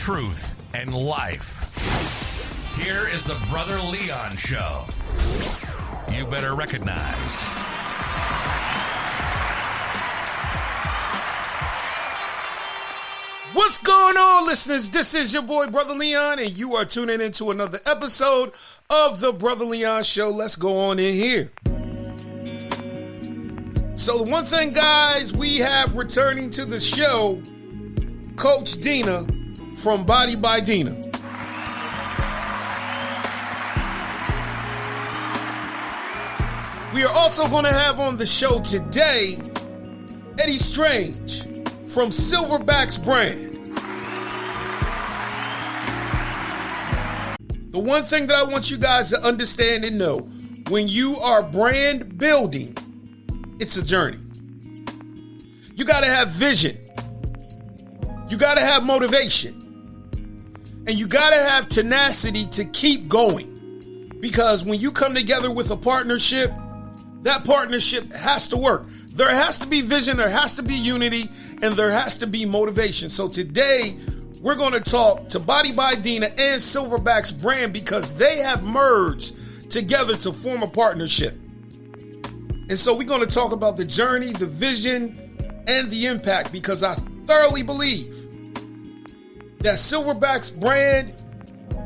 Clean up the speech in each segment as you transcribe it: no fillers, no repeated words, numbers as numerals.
truth, and life. Here is the Brother Leon Show. You better recognize. What's going on, listeners? This is your boy, Brother Leon, and you are tuning into another episode of the Brother Leon Show. Let's go on in here. So the one thing, guys, we have returning to the show, Coach Dena from Body by Dena. We are also going to have on the show today, Eddie Strange from Silver Bax Brand. The one thing that I want you guys to understand and know, when you are brand building, it's a journey. You got to have vision. You got to have motivation. And you got to have tenacity to keep going. Because when you come together with a partnership, that partnership has to work. There has to be vision, there has to be unity, and there has to be motivation. So today, we're going to talk to Body by Dena and Silver Bax Brand because they have merged together to form a partnership. And so we're going to talk about the journey, the vision, and the impact, because I thoroughly believe that Silver Bax Brand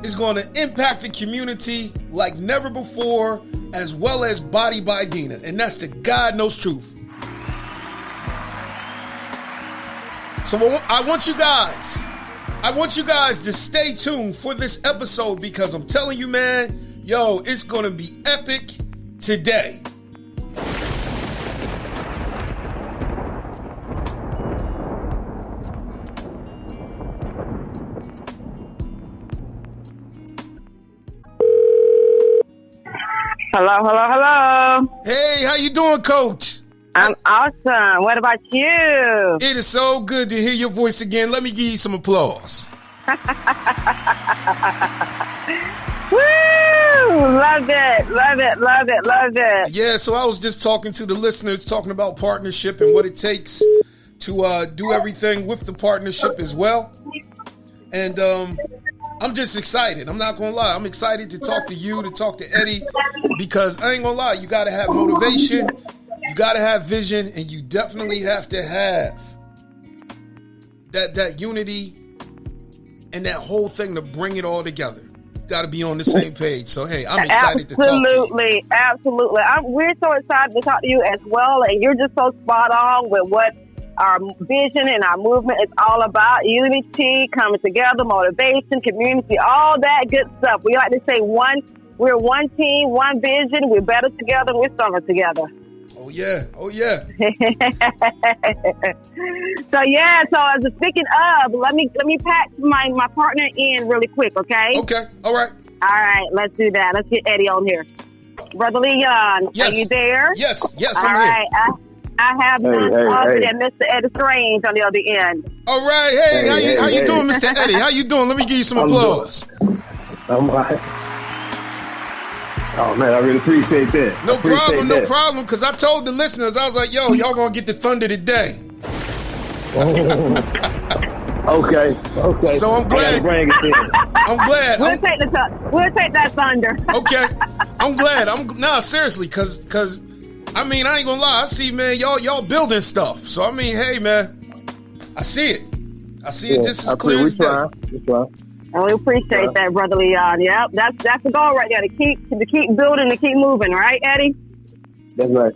is going to impact the community like never before, as well as Body by Dena. And that's the God knows truth. So I want you guys to stay tuned for this episode, because I'm telling you, man, it's going to be epic today. Hello. Hey, how you doing, Coach? I'm awesome. What about you? It is so good to hear your voice again. Let me give you some applause. Woo! Love it. Yeah, so I was just talking to the listeners, talking about partnership and what it takes to do everything with the partnership as well. And I'm just excited. I'm not going to lie. I'm excited to talk to you, to talk to Eddie, because I ain't going to lie. You got to have motivation, you got to have vision, and you definitely have to have that unity and that whole thing to bring it all together. You got to be on the same page. So, hey, I'm excited to talk to you. Absolutely. We're so excited to talk to you as well, and you're just so spot on with what our vision and our movement is all about. Unity, coming together, motivation, community, all that good stuff. We like to say we're one team, one vision. We're better together. We're stronger together. Oh yeah. So as speaking of, let me pack my partner in really quick, okay? Okay. All right. Let's do that. Let's get Eddie on here. Brother Leon, yes. Are you there? Yes, all I'm right. here. I have Mr. Eddie Strange on the other end. All right. How you doing, Mr. Eddie? How you doing? Let me give you some applause. I'm all right. Oh, man, I really appreciate that. No problem, because I told the listeners, I was like, y'all going to get the thunder today. Okay. So I'm glad. I'm glad. We'll take that thunder. Okay. I'm glad. Seriously, because I ain't gonna lie. I see, man, y'all building stuff. So hey, man, I see it just as clear as day. And we appreciate that, Brother Leon. Yep, that's the goal right there, to keep building, to keep moving, right, Eddie? That's right.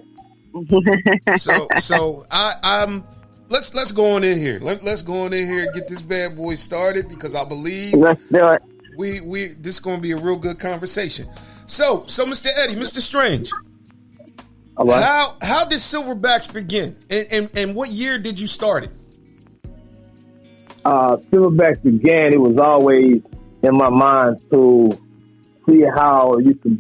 So I'm let's go on in here. Let's go on in here and get this bad boy started, because I believe let's do it. We this is gonna be a real good conversation. So Mr. Eddie, Mr. Strange. All right. How did Silver Bax begin? And what year did you start it? Silver Bax began, it was always in my mind to see how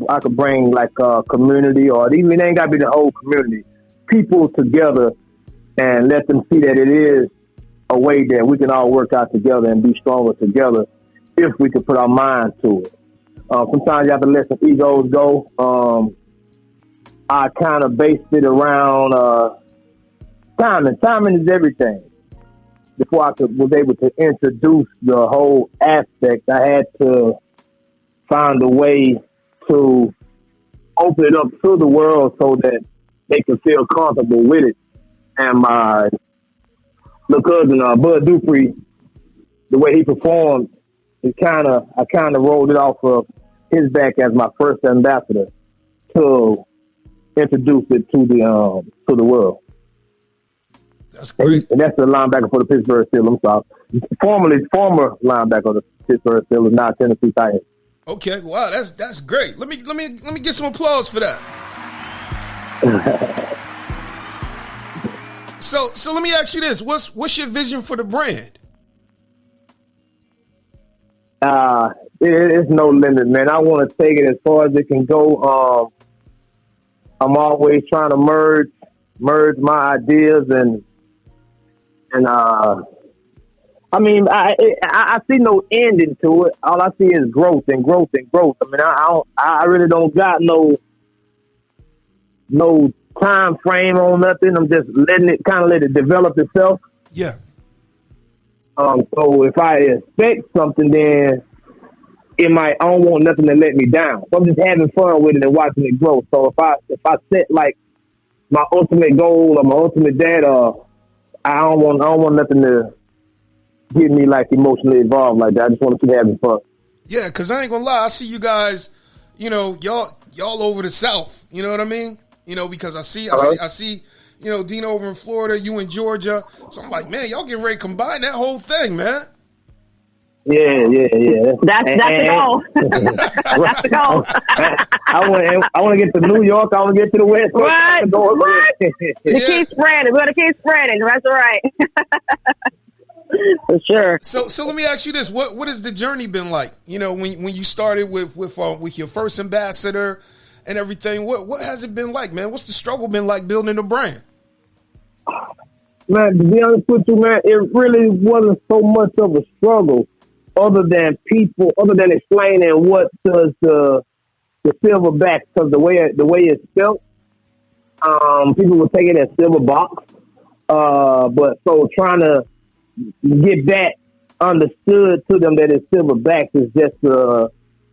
I could bring like a community, or it even ain't got to be the whole community, people together and let them see that it is a way that we can all work out together and be stronger together if we could put our mind to it. Sometimes you have to let some egos go. I kind of based it around timing. Timing is everything. was able to introduce the whole aspect, I had to find a way to open it up to the world so that they could feel comfortable with it. And my little cousin, Bud Dupree, the way he performed, I kind of rolled it off of his back as my first ambassador to introduce it to the world. That's great. And that's the linebacker for the Pittsburgh Steelers. I'm sorry. Former linebacker of the Pittsburgh Steelers, now Tennessee Titans. Okay, wow, that's great. Let me get some applause for that. So let me ask you this: what's your vision for the brand? It's no limit, man. I want to take it as far as it can go. I'm always trying to merge my ideas and I mean, I see no ending to it. All I see is growth and growth and growth. I mean, I really don't got no time frame on nothing. I'm just let it develop itself. Yeah. So if I expect something, then I don't want nothing to let me down. So I'm just having fun with it and watching it grow. So if I set like my ultimate goal or my ultimate data, I don't want nothing to get me like emotionally involved like that. I just want to keep having fun. Yeah, because I ain't gonna lie, I see you guys, y'all over the South. You know what I mean? Because I see, Dena over in Florida, you in Georgia. So I'm like, man, y'all getting ready to combine that whole thing, man. Yeah. That's the goal. That's the goal. I want to get to New York. I want to get to the West Coast. What? Keep spreading. We're going to keep spreading. That's right. For sure. So let me ask you this: what has the journey been like? When you started with your first ambassador and everything, what has it been like, man? What's the struggle been like building a brand? Man, to be honest with you, man, it really wasn't so much of a struggle, other than explaining what does the Silver Bax, because the way it's spelled, people will take it as Silver Box, but so trying to get that understood to them that it's Silver Bax is just a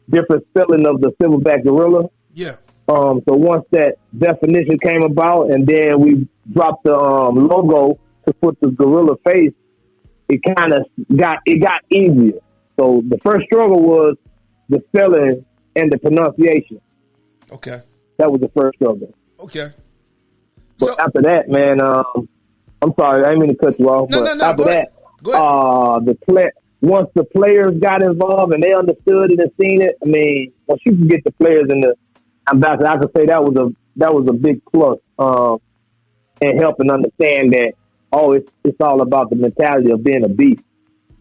different spelling of the Silverback gorilla. Yeah. So once that definition came about, and then we dropped the logo to put the gorilla face, it got easier. So the first struggle was the spelling and the pronunciation. Okay. That was the first struggle. Okay. But after that, man, I'm sorry, I didn't mean to cut you off. No, after go that, once the players got involved and they understood it and seen it, I mean, once you can get the players in the ambassador, I could say that was a big plus in helping understand that it's all about the mentality of being a beast,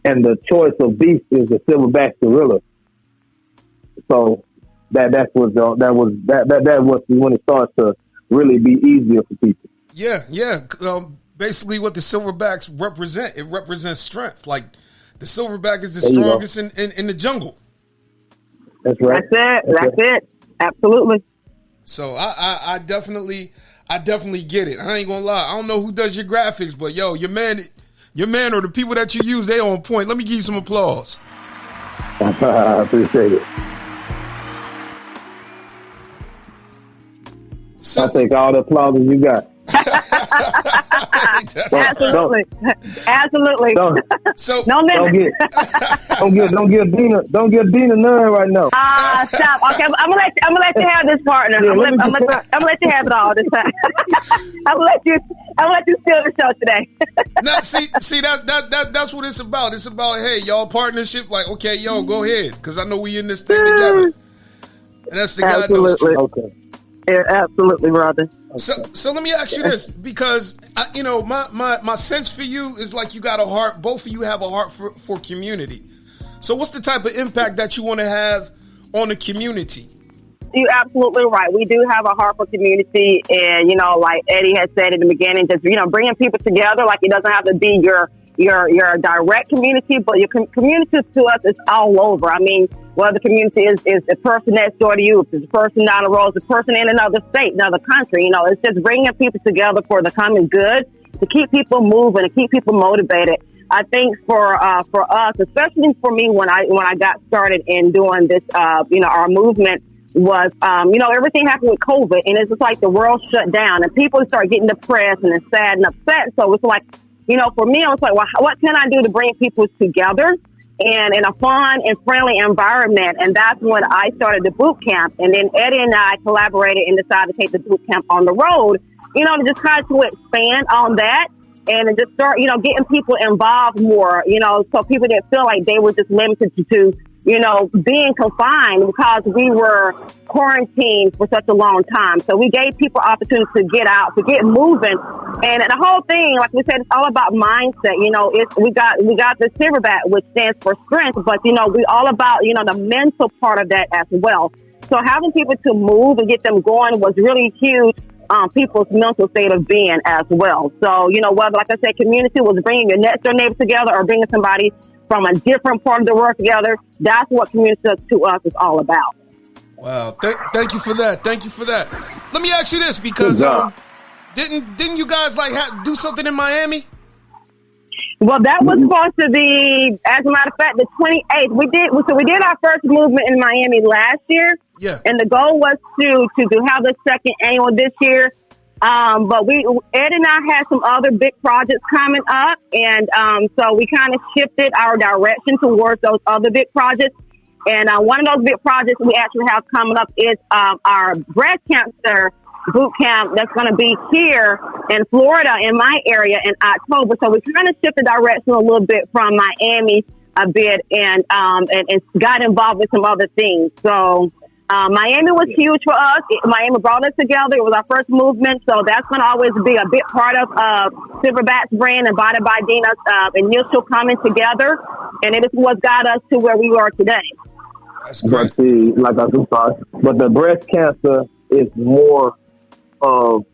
and the choice of beast is the Silverback gorilla. So that was when it starts to really be easier for people. Yeah. Basically, what the Silverbacks represent, it represents strength. Like the Silverback is the strongest in the jungle. That's right. That's it. Absolutely. So I definitely get it. I ain't gonna lie. I don't know who does your graphics, but yo, your man or the people that you use, they on point. Let me give you some applause. I appreciate it. So, I'll take all the applause you got. Absolutely. Absolutely. Don't give Dena none right now. Stop. Okay, I'm gonna let you have this partner. I'm gonna let you have it all this time. I'm gonna let you steal the show today. Now, see that's what it's about. It's about, hey, y'all partnership. Like, okay, yo, go ahead, because I know we in this thing together. And that's the God knows truth. Okay. Yeah, absolutely, brother. So let me ask you this, because my sense for you is like you got a heart. Both of you have a heart for community. So what's the type of impact that you want to have on the community? You're absolutely right. We do have a heart for community, and like Eddie had said in the beginning, just bringing people together. Like, it doesn't have to be your direct community, but your community to us is all over. I mean, whether the community is the person next door to you, if it's the person down the road, it's the person in another state, another country. It's just bringing people together for the common good, to keep people moving, to keep people motivated. I think for us, especially for me, when I got started in doing this, our movement was, everything happened with COVID, and it's just like the world shut down, and people start getting depressed and sad and upset. So it's like, for me, I was like, well, what can I do to bring people together and in a fun and friendly environment? And that's when I started the boot camp. And then Eddie and I collaborated and decided to take the boot camp on the road, to just try to expand on that and just start, getting people involved more, so people didn't feel like they were just limited to being confined because we were quarantined for such a long time. So we gave people opportunities to get out, to get moving. And the whole thing, like we said, it's all about mindset. We got the Silver Bax, which stands for strength, but, we all about, the mental part of that as well. So having people to move and get them going was really huge. People's mental state of being as well. So, whether, like I said, community was bringing your next door neighbor together or bringing somebody from a different part of the world together, that's what community to us is all about. Wow. Thank you for that. Thank you for that. Let me ask you this, because didn't you guys do something in Miami? Well, that was supposed to be, as a matter of fact, the 28th. We did our first movement in Miami last year. Yeah. And the goal was to have the second annual this year. But Ed and I had some other big projects coming up. And so we kind of shifted our direction towards those other big projects. And one of those big projects we actually have coming up is our breast cancer boot camp that's going to be here in Florida, in my area, in October. So we kind of shifted direction a little bit from Miami a bit and got involved with some other things. So Miami was huge for us. Miami brought us together. It was our first movement. So that's going to always be a big part of Silver Bax Brand and Eddie and Dena's initial coming together. And it is what got us to where we are today. That's great. But the breast cancer is more of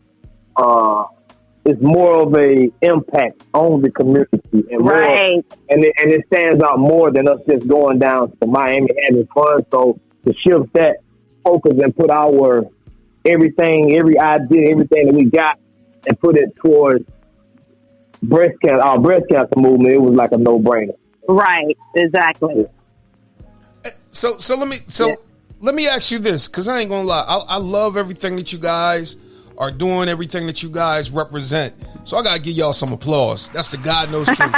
a impact on the community, and right. It stands out more than us just going down to Miami having fun. So to shift that focus and put our everything, every idea, everything that we got, and put it towards our breast cancer movement, it was like a no-brainer. Right, exactly. So let me ask you this, because I ain't gonna lie, I love everything that you guys are doing, everything that you guys represent. So I gotta give y'all some applause. That's the God knows truth.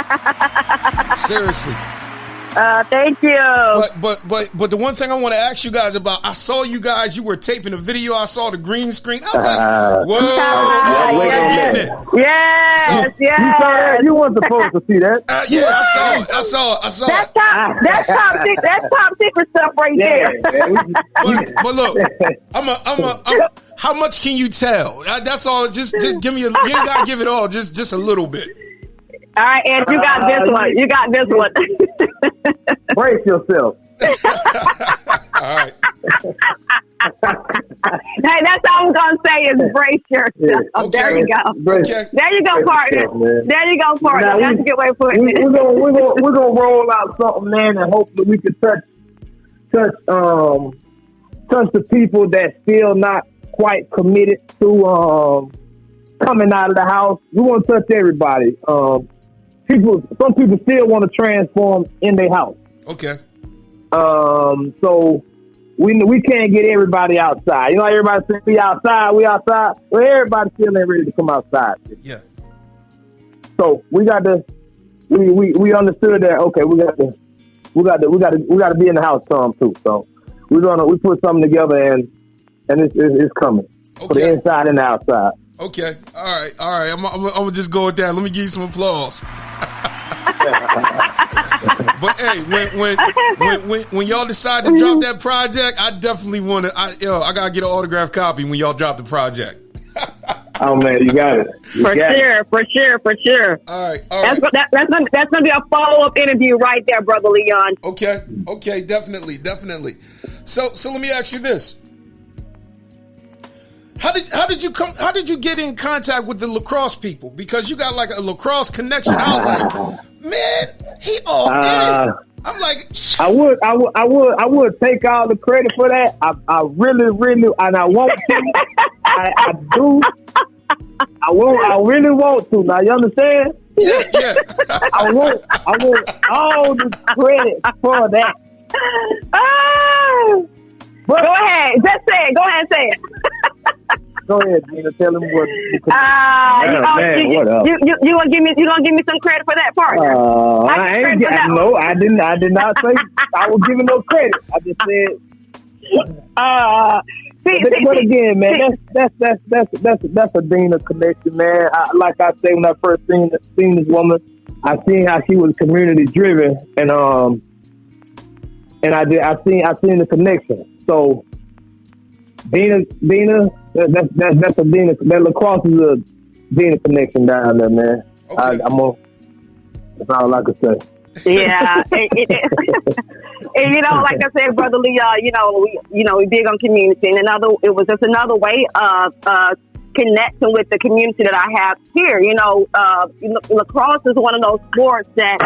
Seriously. Thank you. But the one thing I want to ask you guys about, I saw you guys, you were taping a video. I saw the green screen. I was like, whoa, getting it. Yes, yes. You saw that? You weren't supposed to see that. Yeah, I saw it. That's top secret stuff right there. But look, how much can you tell? That's all. Just give me you ain't gotta give it all. Just a little bit. All right, Ed, you got this one. Brace yourself. All right. Hey, that's all I'm gonna say is brace yourself. Yeah. Okay. There you go. Okay. There you go, partner. There you go, partner. Now, that's a good way of putting it. We're gonna roll out something, man, and hopefully we can touch the people that still not quite committed to coming out of the house. We want to touch everybody. Some people still want to transform in their house. Okay. So we can't get everybody outside. You know, everybody says we outside. Well, everybody still ain't ready to come outside. Yeah. So we got to. We understood that. Okay, we got to be in the house some too. So we put something together and it's coming. Okay. For the inside and the outside. Okay. All right. I'm gonna just go with that. Let me give you some applause. But hey, when y'all decide to drop that project, I definitely want to. I gotta get an autographed copy when y'all drop the project. Oh man, you got it. For sure. All right. That's gonna be a follow-up interview right there, Brother Leon. Okay, definitely. So let me ask you this. How did you get in contact with the lacrosse people? Because you got like a lacrosse connection. I was like, man, he all in it. I'm like, I would take all the credit for that. I really, and I want to. I do. I really want to. Now you understand? yeah. I want all the credit for that. But go ahead, just say it. Go ahead and say it. Go ahead, Dena. Tell him what. You gonna give me? You gonna give me some credit for that part? I did not say I was giving no credit. I just said. But again, man, that's a Dena connection, man. Like I say, when I first seen this woman, I seen how she was community driven, and I seen the connection. So Dena, that's a Dena. That lacrosse is a Dena connection down there, man. Okay. That's all I can say. Yeah, and like I said, Brother Lee, we big on community, and it was just another way of connecting with the community that I have here. Lacrosse is one of those sports that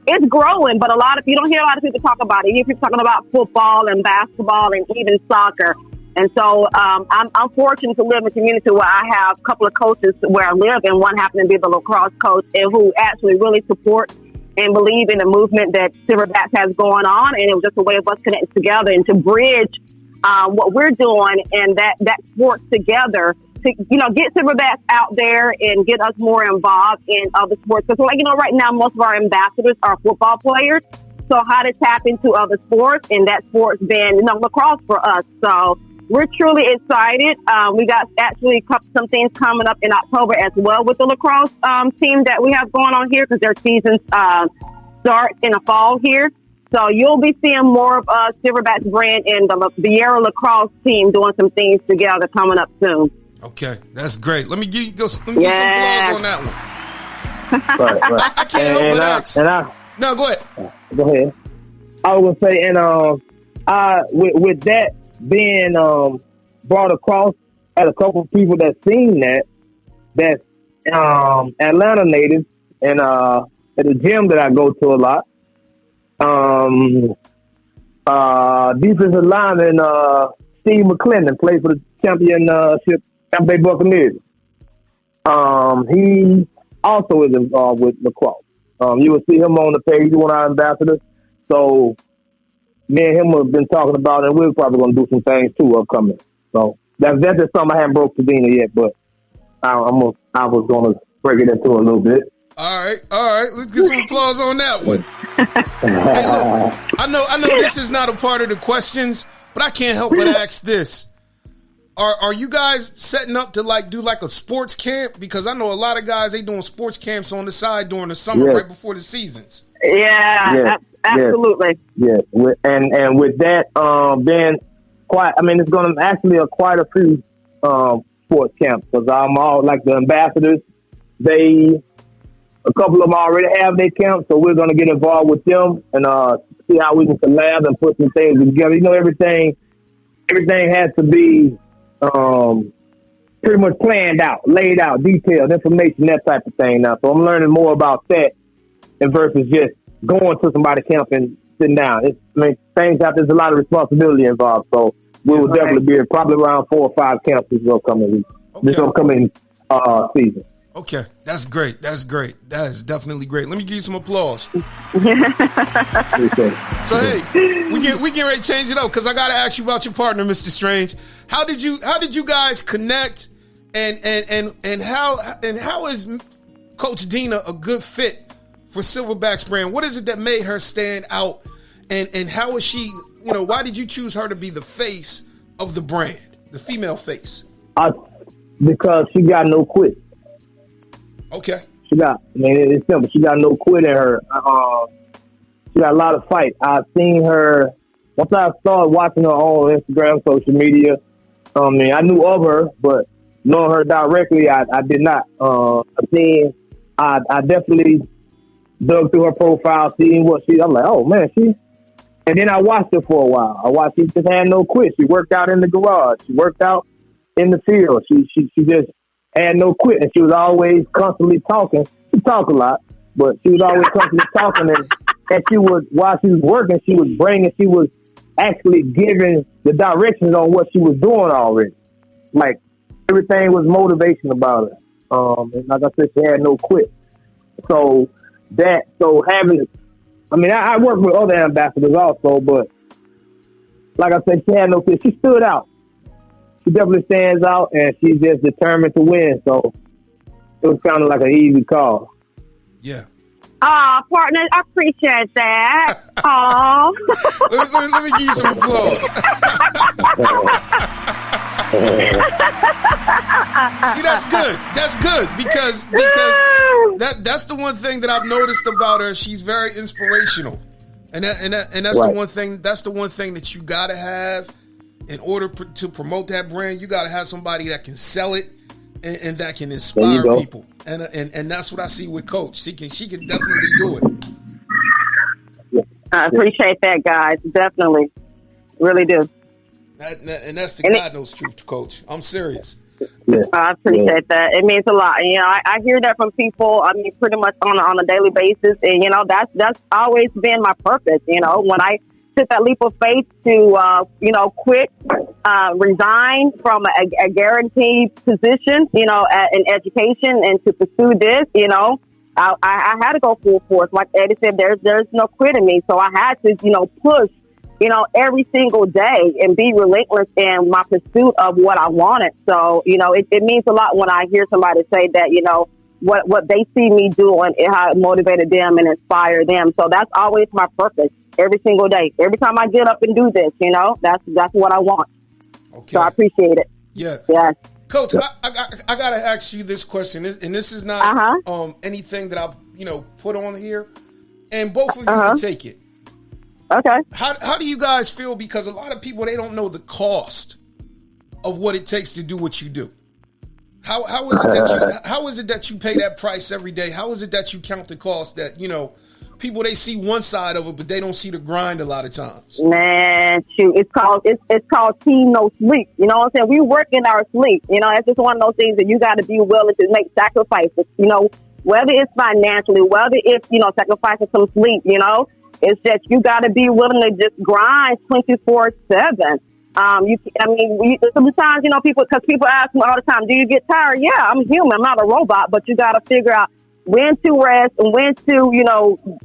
it's growing, but you don't hear a lot of people talk about it. You hear people talking about football and basketball and even soccer. And so I'm fortunate to live in a community where I have a couple of coaches where I live, and one happened to be the lacrosse coach, and who actually really support and believe in the movement that Silver Bax has going on. And it was just a way of us connecting together and to bridge what we're doing and that sports together to, get Silver Bax out there and get us more involved in other sports. Because, right now, most of our ambassadors are football players. So how to tap into other sports, and that sport's been, lacrosse for us. So we're truly excited. We got actually some things coming up in October as well with the lacrosse team that we have going on here, because their season starts in the fall here. So you'll be seeing more of Silver Bax Brand and the Vieira lacrosse team doing some things together coming up soon. Okay, that's great. Let me get some applause on that one. Right. I can't help but ask. No, go ahead. Go ahead. I was gonna say, and with that being brought across, had a couple of people that seen that's Atlanta natives, and at the gym that I go to a lot. Defensive lineman Steve McClendon played for the championship Tampa Bay Buccaneers. He also is involved with lacrosse. You will see him on the page, one of our ambassadors. So me and him have been talking about it, and we're probably going to do some things too upcoming. So that's just something I haven't broke to Dena yet, but I was going to break it into a little bit. All right. Let's get some applause on that one. Hey, look, I know this is not a part of the questions, but I can't help but ask this. Are you guys setting up to do a sports camp? Because I know a lot of guys, they doing sports camps on the side during the summer, right before the seasons. Yeah, absolutely. Yeah, and with that, then it's going to actually quite a few sports camps, because I'm all like the ambassadors. A couple of them already have their camp, so we're going to get involved with them and see how we can collab and put some things together. Everything has to be pretty much planned out, laid out, detailed, information, that type of thing now. So I'm learning more about that versus just going to somebody's camp and sitting down. There's a lot of responsibility involved. So we will definitely be probably around 4 or 5 camps this upcoming season. Okay, that's great. That is definitely great. Let me give you some applause. So hey, we get ready to change it up, because I got to ask you about your partner, Mr. Strange. How did you guys connect, and how is Coach Dena a good fit for Silver Bax Brand? What is it that made her stand out, and how is she? Why did you choose her to be the face of the brand, the female face? Because she got no quit. Okay. It's simple. She got no quit in her. She got a lot of fight. I've seen her, once I started watching her on Instagram, social media, I knew of her, but knowing her directly, I did not. I definitely dug through her profile, seeing what I'm like, oh man, and then I watched her for a while. She just had no quit. She worked out in the garage. She worked out in the field. She just had no quit, and she was always constantly talking. She talked a lot, but she was always constantly talking And while she was working, she was actually giving the directions on what she was doing already. Like, everything was motivation about her. And like I said, she had no quit. I work with other ambassadors also, but like I said, she had no quit. She stood out. She definitely stands out, and she's just determined to win. So it was kind of like an easy call. Yeah. Partner, I appreciate that. Aw. let me give you some applause. See, that's good. That's good because that's the one thing that I've noticed about her. She's very inspirational, and that's right. The one thing. That's the one thing that you gotta have in order to promote that brand. You gotta have somebody that can sell it and that can inspire people. And that's what I see with Coach. She can definitely do it. I appreciate that, guys. Definitely, really do. And that's the God knows truth, Coach. I'm serious. Yeah. I appreciate that. It means a lot. And, I hear that from people. I mean, pretty much on a daily basis. And that's always been my purpose. When I took that leap of faith to quit, resign from a guaranteed position, in education, and to pursue this, I had to go full force. Like Eddie said, there's no quitting me. So I had to, push, every single day and be relentless in my pursuit of what I wanted. So, it means a lot when I hear somebody say that, what they see me doing and how it motivated them and inspired them. So that's always my purpose every single day. Every time I get up and do this, that's what I want. Okay. So I appreciate it. Yeah. Yes. Coach, I got to ask you this question, and this is not anything that I've, put on here, and both of you can take it. Okay. How do you guys feel? Because a lot of people, they don't know the cost of what it takes to do what you do. How is it that you pay that price every day? How is it that you count the cost that, people, they see one side of it, but they don't see the grind a lot of times? Man, shoot, it's called team no sleep. You know what I'm saying? We work in our sleep. It's just one of those things that you got to be willing to make sacrifices, whether it's financially, whether it's, sacrificing some sleep, it's just you got to be willing to just grind 24/7. Sometimes, people ask me all the time, do you get tired? Yeah, I'm human. I'm not a robot, but you got to figure out when to rest and when to,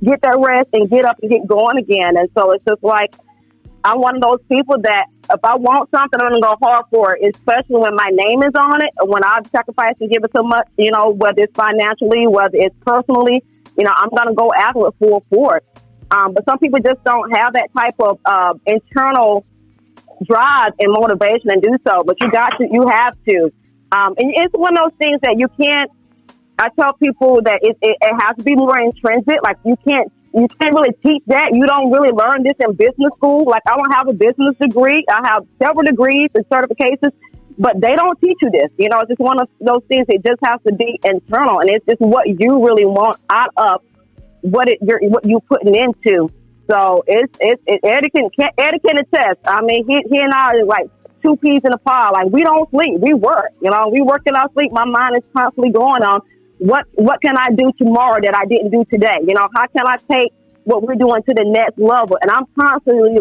get that rest and get up and get going again. And so it's just like, I'm one of those people that if I want something, I'm going to go hard for it, especially when my name is on it, when I've sacrificed and given so much, whether it's financially, whether it's personally, I'm going to go after it full force. But some people just don't have that type of internal drive and motivation and do so. But you have to. And it's one of those things that you can't. I tell people that it has to be more intrinsic. Like you can't really teach that. You don't really learn this in business school. Like I don't have a business degree. I have several degrees and certifications, but they don't teach you this. It's just one of those things. It just has to be internal, and it's just what you really want out of what you putting into. So Eddie can attest. I mean, he and I are like two peas in a pod. Like we don't sleep, we work. We work in our sleep. My mind is constantly going on. What can I do tomorrow that I didn't do today? How can I take what we're doing to the next level? And I'm constantly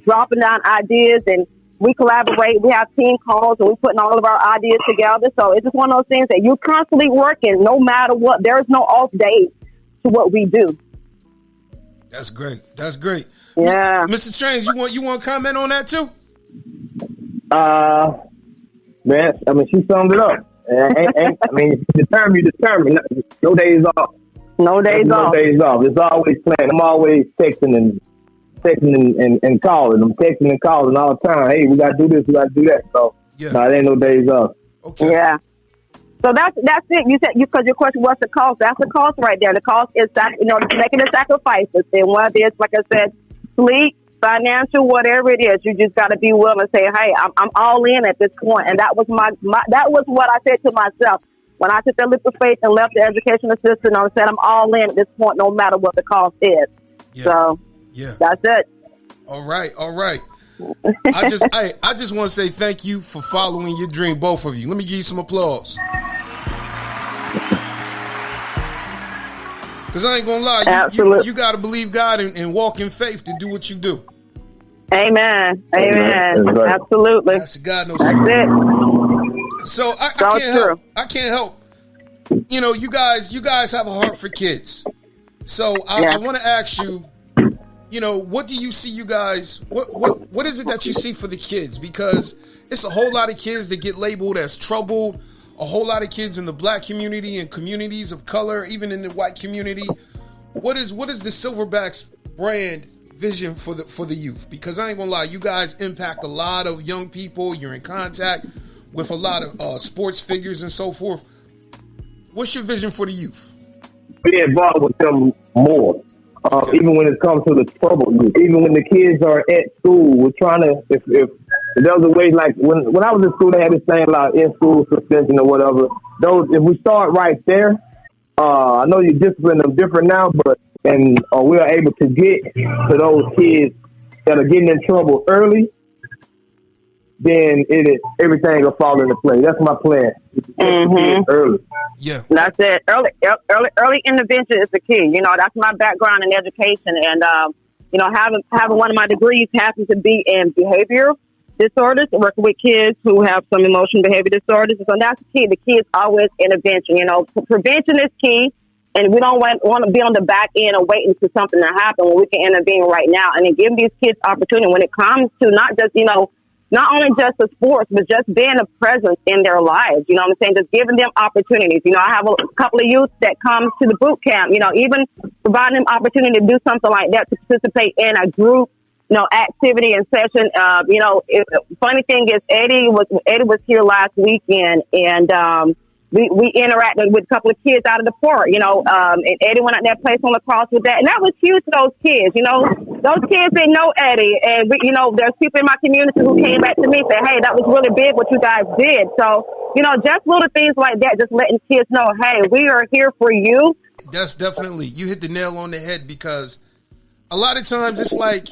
dropping down ideas, and we collaborate. We have team calls, and we're putting all of our ideas together. So it's just one of those things that you're constantly working, no matter what. There's no off days to what we do. That's great. That's great. Yeah. Mr. Strange, you want to comment on that too? Man, I mean, she summed it up. I mean, you determine. No days off. No days off. It's always playing. I'm always texting and calling. I'm texting and calling all the time. Hey, we got to do this. We got to do that. So, no, it ain't no days off. Okay. Yeah. So that's it. You said, because your question was the cost. That's the cost right there. The cost is that, making the sacrifices. And whether it's, like I said, sleep, financial, whatever it is, you just got to be willing to say, hey, I'm all in at this point. And that was that was what I said to myself when I took that leap of faith and left the education assistant. I said, I'm all in at this point, no matter what the cost is. Yeah. So that's it. All right. I just want to say thank you for following your dream, both of you. Let me give you some applause. Because I ain't gonna lie, you got to believe God and walk in faith to do what you do. Amen. Amen. Absolutely. That's God knows. That's it. So I can't help. You know, you guys have a heart for kids. So I want to ask you, you know, what do you see, you guys? What is it that you see for the kids? Because it's a whole lot of kids that get labeled as troubled. A whole lot of kids in the black community and communities of color, even in the white community. What is the Silver Bax Brand vision for the youth? Because I ain't gonna lie, you guys impact a lot of young people. You're in contact with a lot of sports figures and so forth. What's your vision for the youth? Be involved with them more. Even when it comes to the trouble youth. Even when the kids are at school, we're trying to, if there was a way, like when I was in school, they had this thing about in-school suspension or whatever. If we start right there, I know you discipline them different now, but we are able to get to those kids that are getting in trouble early, then everything will fall into place. That's my plan. Early. Yeah. That's it. Early intervention is the key. You know, that's my background in education, and you know, having one of my degrees happens to be in behavioral disorders, working with kids who have some emotional behavior disorders. So that's the key. The key is always intervention. You know, prevention is key, and we don't want to be on the back end and waiting for something to happen when we can intervene right now, and then give these kids opportunity when it comes to not just, you know, not only just the sports, but just being a presence in their lives. You know what I'm saying? Just giving them opportunities. You know, I have a couple of youth that come to the boot camp, you know, even providing them opportunity to do something like that, to participate in a group, you know, activity and session. You know, funny thing is Eddie was here last weekend, and we interacted with a couple of kids out of the park, you know, and Eddie went out there, played some lacrosse with that. And that was huge to those kids, you know. Those kids didn't know Eddie. And, you know, there's people in my community who came back to me and said, hey, that was really big what you guys did. So, you know, just little things like that, just letting kids know, hey, we are here for you. That's definitely, you hit the nail on the head, because a lot of times it's like,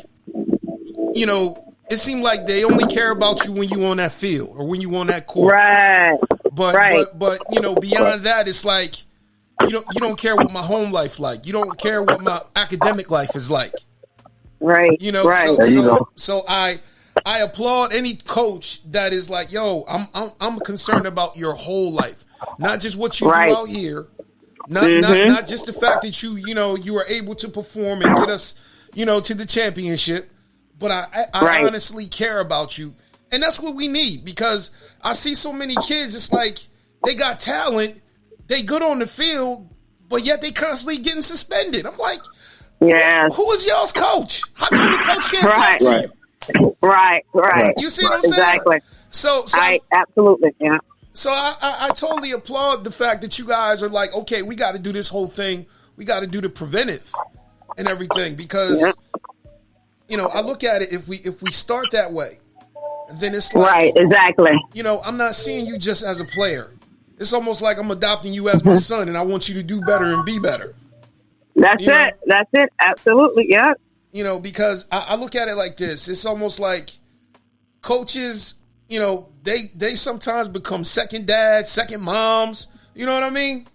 you know, it seemed like they only care about you when you on that field or when you on that court. Right. But you know, beyond that, it's like you don't care what my home life like. You don't care what my academic life is like. Right. You know. Right. So I applaud any coach that is like, yo, I'm concerned about your whole life, not just what you do out here, not just the fact that you are able to perform and get us, you know, to the championship. But I honestly care about you. And that's what we need, because I see so many kids, it's like they got talent, they good on the field, but yet they constantly getting suspended. I'm like, who is y'all's coach? How come the coach can't talk to you? Right. You see what I'm saying? Exactly. So absolutely, yeah. So I totally applaud the fact that you guys are like, okay, we got to do this whole thing. We got to do the preventive and everything, because you know, I look at it, if we start that way, then it's like, right, exactly. You know, I'm not seeing you just as a player. It's almost like I'm adopting you as my son, and I want you to do better and be better. That's it. That's it. Absolutely, yeah. You know, because I look at it like this. It's almost like coaches, you know, they sometimes become second dads, second moms. You know what I mean?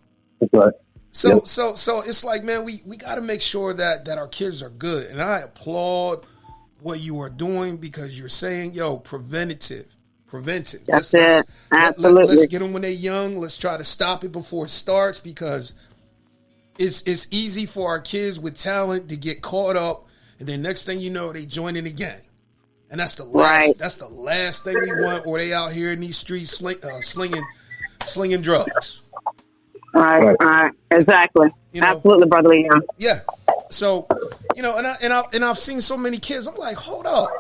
That's right. So it's like, man, we got to make sure that our kids are good. And I applaud what you are doing, because you're saying, yo, preventive. That's it. Absolutely. Let's get them when they're young. Let's try to stop it before it starts, because it's easy for our kids with talent to get caught up, and then next thing you know, they join in the gang. And that's the last thing we want, or they out here in these streets slinging drugs. Right. Exactly. You know, absolutely, Brother Leon. Yeah. So, you know, and I've seen so many kids. I'm like, hold up,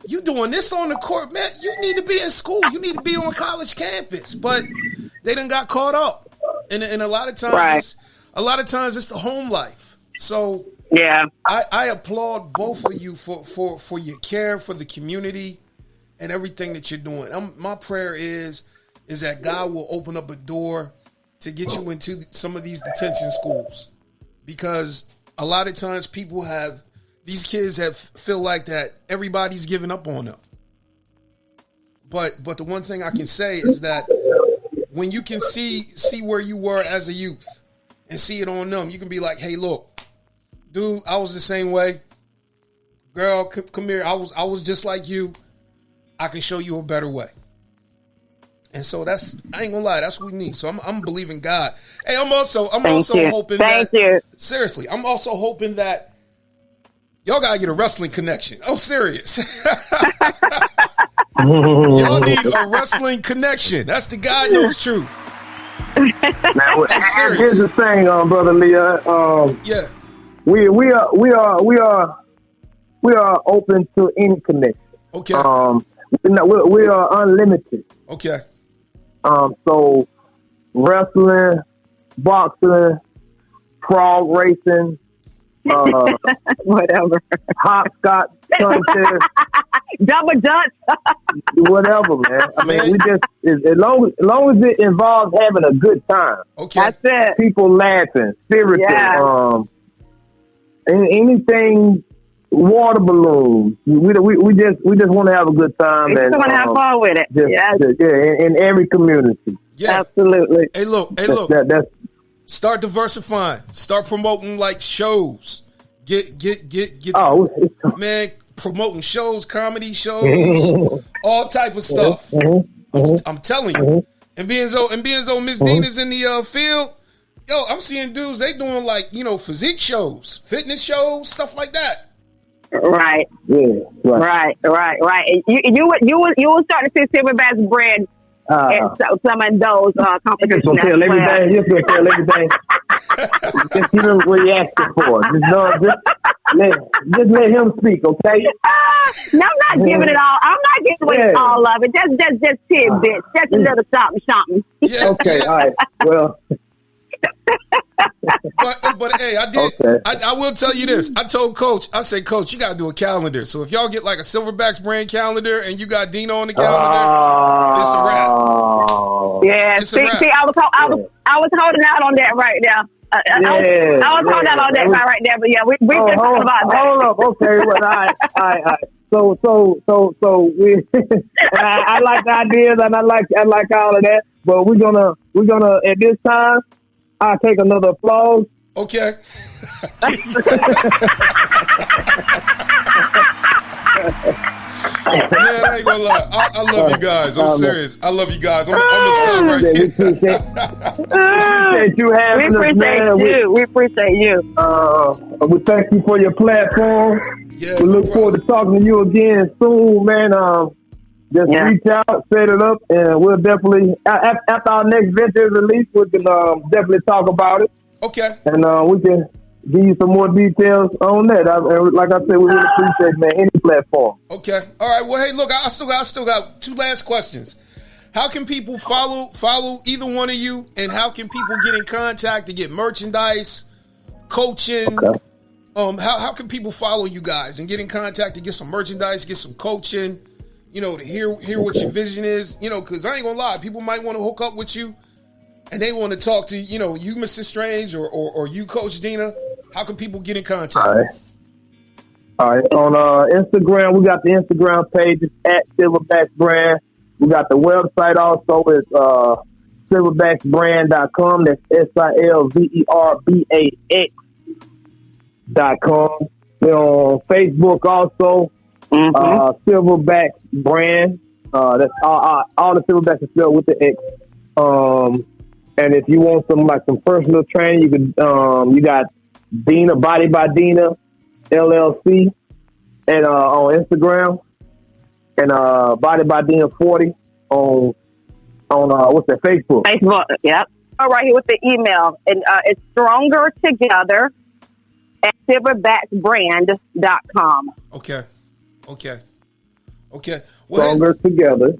you doing this on the court, man? You need to be in school. You need to be on college campus. But they done got caught up, and a lot of times, it's the home life. So yeah, I applaud both of you for your care for the community and everything that you're doing. My prayer is that God will open up a door to get you into some of these detention schools, because a lot of times these kids feel like that everybody's giving up on them. But the one thing I can say is that when you can see where you were as a youth and see it on them. You can be like, hey, look, dude, I was the same way. Girl, come here. I was just like you. I can show you a better way. And so I ain't gonna lie, that's what we need. So I'm believing God. Hey, I'm also hoping Thank you. Seriously, I'm also hoping that y'all gotta get a wrestling connection. I'm serious. Y'all need a wrestling connection. That's the God knows truth. Now, here's the thing, Brother Leah. Yeah. We are open to any connection. Okay. We are unlimited. Okay. So wrestling, boxing, frog racing, Whatever. hopscotch contest, Double dutch. whatever, man. I mean, we just as long as it involves having a good time. Okay. That's it. People laughing, spirited. Yeah. Anything. Water balloons. We just want to have a good time. We just want to have fun with it. In every community. Yeah. Absolutely. Hey, look. That's Start diversifying. Start promoting like shows. Get. Oh, Man, promoting shows, comedy shows, all type of stuff. I'm telling you. And being so Miss Dena's in the field, yo, I'm seeing dudes. They doing like physique shows, fitness shows, stuff like that. Right. yeah, Right. And you will start to see Silver Bax Brand at some of those competitions. Just gonna tell everything. Just give him what he asking for. Just let him speak, okay? No, I'm not giving it all. I'm not giving away all of it. Just tidbits. Just a little something. Yeah. Okay, all right. Well. But hey, I did. Okay. I will tell you this. I told Coach. I said, Coach, you got to do a calendar. So if y'all get like a Silver Bax Brand calendar and you got Dena on the calendar, it's a wrap. Yeah. See, I was holding out on that right now. I was holding out on that right there. But yeah, we just talking about that. Hold up. Okay. Well, all right. So we. I like the ideas and I like all of that. But we're gonna at this time. I'll take another applause. Okay. Man, I ain't gonna lie. I love you guys. I'm serious. I love you guys. I'm gonna stop right here. Appreciate you having us, man. We appreciate you. We thank you for your platform. Yeah, we look forward to talking to you again soon, man. Just reach out, set it up, and we'll definitely, after our next venture is released, we can definitely talk about it. Okay. And we can give you some more details on that. And like I said, we really appreciate, man, any platform. Okay. All right. Well, hey, look, I still got two last questions. How can people follow either one of you, and how can people get in contact to get merchandise, coaching? Okay. How can people follow you guys and get in contact to get some merchandise, get some coaching? To hear what your vision is, because I ain't gonna lie, people might want to hook up with you and they want to talk to, you, Mr. Strange, or you, Coach Dena. How can people get in contact? All right. On Instagram, we got the Instagram page. It's at Silver Bax Brand. We got the website also. It's silverbaxbrand.com. That's silverbax.com. We're on Facebook also. Silver Bax Brand. That's all the Silver Bax is spelled with the X. And if you want some personal training, you could you got Dena Body by Dena LLC and on Instagram, and Body by Dena 40 on what's that, Facebook? Facebook. Yep. All right, here with the email, and it's Stronger Together at silverbaxbrand.com. Okay. Well, Stronger Together.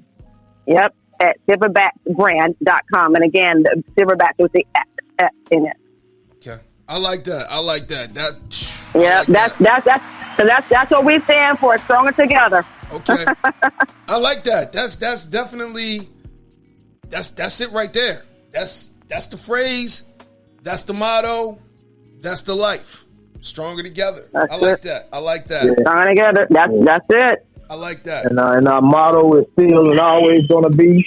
Yep, at silverbaxbrand.com. And again, the Silverbax with the X in it. Okay. I like that. That's what we stand for, Stronger Together. Okay. I like that. That's definitely that's it right there. That's the phrase. That's the motto. That's the life. Stronger together. I like that. Yeah. Stronger together. That's it. I like that. And our motto is still and always going to be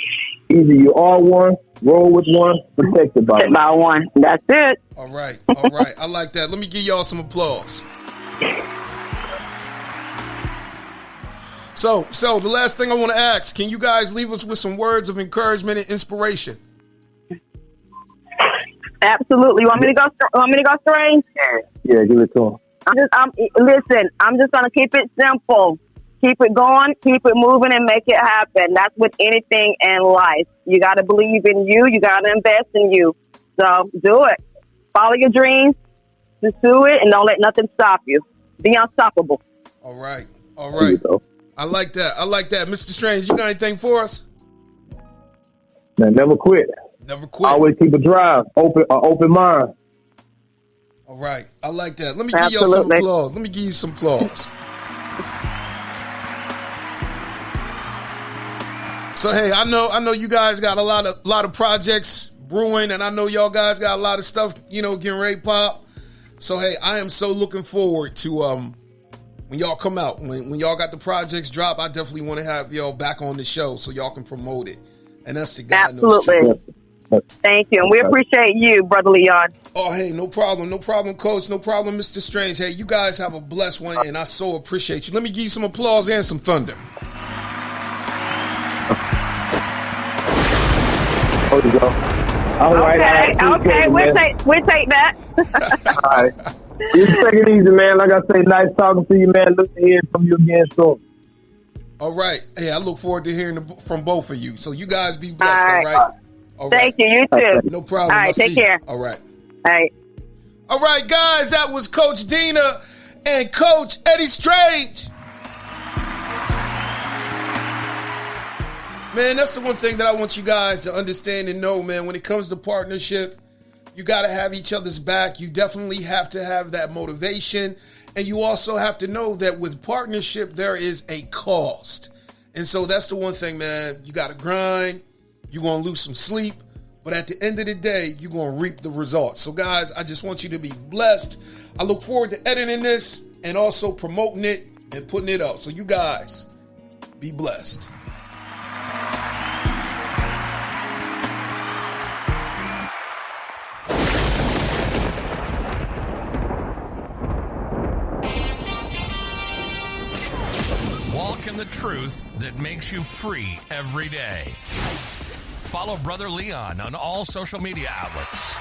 Either you are one, roll with one, protected by Hit by one. That's it. All right. All right. I like that. Let me give y'all some applause. So the last thing I want to ask, can you guys leave us with some words of encouragement and inspiration? Absolutely. You want me to go straight? Yeah, give it to him. Listen, I'm just going to keep it simple. Keep it going, keep it moving, and make it happen. That's with anything in life. You got to believe in you. You got to invest in you. So do it. Follow your dreams, pursue it, and don't let nothing stop you. Be unstoppable. All right. All right. I like that. I like that. Mr. Strange, you got anything for us? Man, never quit. Never quit. Always keep a drive, open mind. All right. I like that. Let me give y'all some applause. Let me give you some applause. So hey, I know you guys got a lot of projects brewing, and I know y'all guys got a lot of stuff, getting ready to pop. So hey, I am so looking forward to when y'all come out. When y'all got the projects drop, I definitely want to have y'all back on the show so y'all can promote it. And that's the guy. Absolutely. Thank you. And we appreciate you, Brother Leon. Oh, hey, no problem. No problem, Coach. No problem, Mr. Strange. Hey, you guys have a blessed one, and I so appreciate you. Let me give you some applause and some thunder. There you go. All right. Okay. We'll take that. All right. You take it easy, man. Like I say, nice talking to you, man. Look to hear from you again soon. All right. Hey, I look forward to hearing from both of you. So you guys be blessed, all right? All right. Thank you. You too. No problem. All right. Take care. All right. All right. All right, guys. That was Coach Dena and Coach Eddie Strange. Man, that's the one thing that I want you guys to understand and know, man. When it comes to partnership, you got to have each other's back. You definitely have to have that motivation. And you also have to know that with partnership, there is a cost. And so that's the one thing, man. You got to grind. You're going to lose some sleep. But at the end of the day, you're going to reap the results. So, guys, I just want you to be blessed. I look forward to editing this and also promoting it and putting it up. So, you guys, be blessed. Walk in the truth that makes you free every day. Follow Brother Leon on all social media outlets.